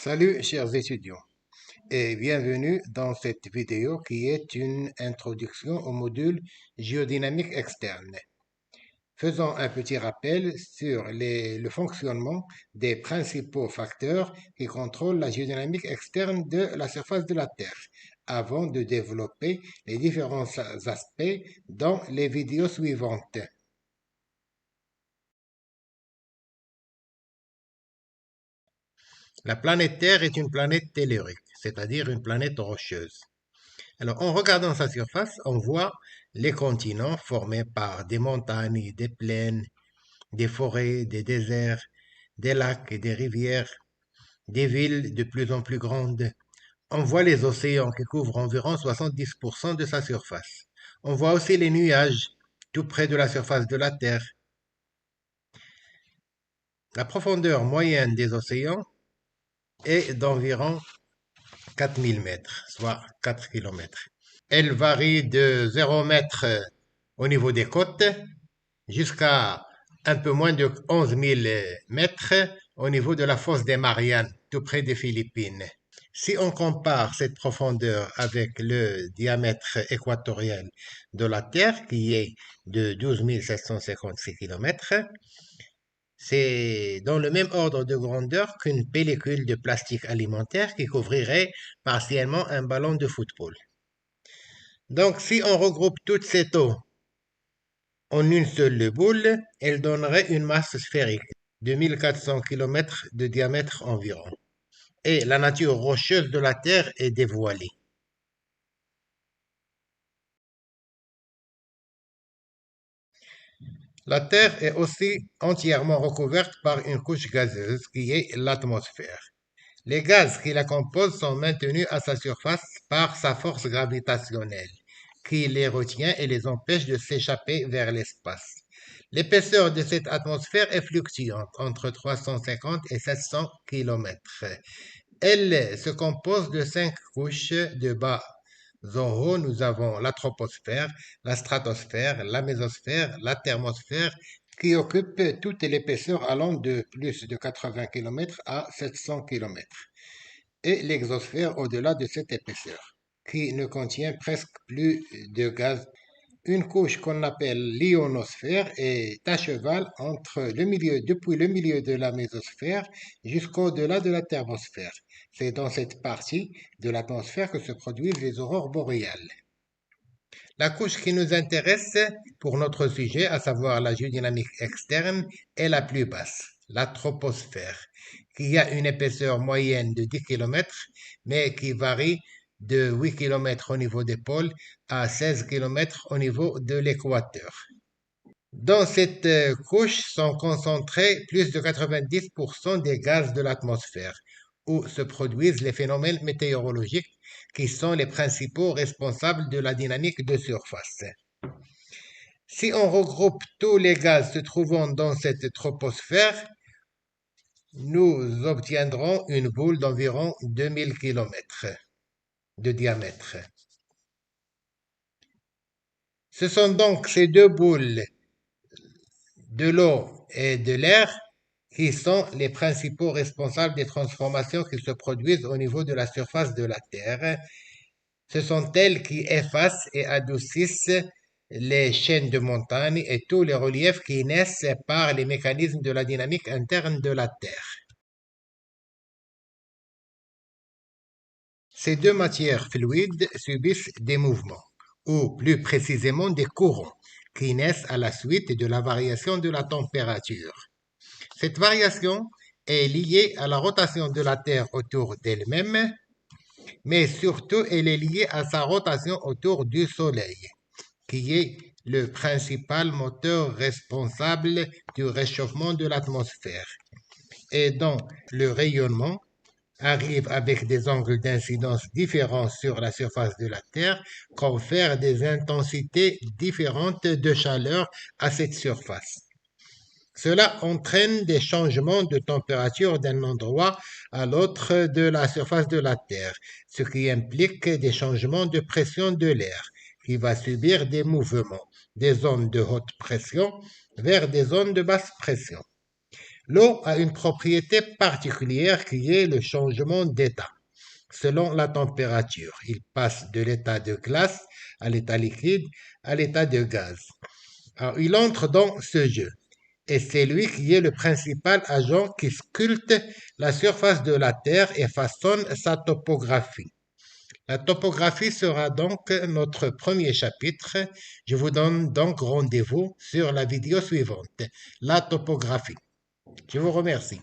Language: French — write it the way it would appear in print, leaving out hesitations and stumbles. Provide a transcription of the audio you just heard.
Salut chers étudiants et bienvenue dans cette vidéo qui est une introduction au module géodynamique externe. Faisons un petit rappel sur le fonctionnement des principaux facteurs qui contrôlent la géodynamique externe de la surface de la Terre avant de développer les différents aspects dans les vidéos suivantes. La planète Terre est une planète tellurique, c'est-à-dire une planète rocheuse. Alors, en regardant sa surface, on voit les continents formés par des montagnes, des plaines, des forêts, des déserts, des lacs et des rivières, des villes de plus en plus grandes. On voit les océans qui couvrent environ 70% de sa surface. On voit aussi les nuages tout près de la surface de la Terre. La profondeur moyenne des océans est d'environ 4000 mètres, soit 4 km. Elle varie de 0 mètre au niveau des côtes jusqu'à un peu moins de 11 000 mètres au niveau de la fosse des Mariannes, tout près des Philippines. Si on compare cette profondeur avec le diamètre équatorial de la Terre, qui est de 12 756 km, c'est dans le même ordre de grandeur qu'une pellicule de plastique alimentaire qui couvrirait partiellement un ballon de football. Donc, si on regroupe toute cette eau en une seule boule, elle donnerait une masse sphérique de 1400 km de diamètre environ. Et la nature rocheuse de la Terre est dévoilée. La Terre est aussi entièrement recouverte par une couche gazeuse qui est l'atmosphère. Les gaz qui la composent sont maintenus à sa surface par sa force gravitationnelle, qui les retient et les empêche de s'échapper vers l'espace. L'épaisseur de cette atmosphère est fluctuante, entre 350 et 700 km. Elle se compose de 5 couches de bas en haut. Nous avons la troposphère, la stratosphère, la mésosphère, la thermosphère, qui occupent toute l'épaisseur allant de plus de 80 km à 700 km, et l'exosphère au-delà de cette épaisseur, qui ne contient presque plus de gaz. Une couche qu'on appelle l'ionosphère est à cheval depuis le milieu de la mésosphère jusqu'au-delà de la thermosphère. C'est dans cette partie de l'atmosphère que se produisent les aurores boréales. La couche qui nous intéresse pour notre sujet, à savoir la géodynamique externe, est la plus basse, la troposphère, qui a une épaisseur moyenne de 10 km, mais qui varie de 8 km au niveau des pôles à 16 km au niveau de l'équateur. Dans cette couche sont concentrés plus de 90% des gaz de l'atmosphère, où se produisent les phénomènes météorologiques qui sont les principaux responsables de la dynamique de surface. Si on regroupe tous les gaz se trouvant dans cette troposphère, nous obtiendrons une boule d'environ 2000 km de diamètre. Ce sont donc ces deux boules, de l'eau et de l'air, qui sont les principaux responsables des transformations qui se produisent au niveau de la surface de la Terre. Ce sont elles qui effacent et adoucissent les chaînes de montagnes et tous les reliefs qui naissent par les mécanismes de la dynamique interne de la Terre. Ces deux matières fluides subissent des mouvements, ou plus précisément des courants, qui naissent à la suite de la variation de la température. Cette variation est liée à la rotation de la Terre autour d'elle-même, mais surtout elle est liée à sa rotation autour du Soleil, qui est le principal moteur responsable du réchauffement de l'atmosphère, et dont le rayonnement arrive avec des angles d'incidence différents sur la surface de la Terre, confère des intensités différentes de chaleur à cette surface. Cela entraîne des changements de température d'un endroit à l'autre de la surface de la Terre, ce qui implique des changements de pression de l'air, qui va subir des mouvements des zones de haute pression vers des zones de basse pression. L'eau a une propriété particulière qui est le changement d'état selon la température. Il passe de l'état de glace à l'état liquide à l'état de gaz. Alors, il entre dans ce jeu et c'est lui qui est le principal agent qui sculpte la surface de la Terre et façonne sa topographie. La topographie sera donc notre premier chapitre. Je vous donne donc rendez-vous sur la vidéo suivante, la topographie. Je vous remercie.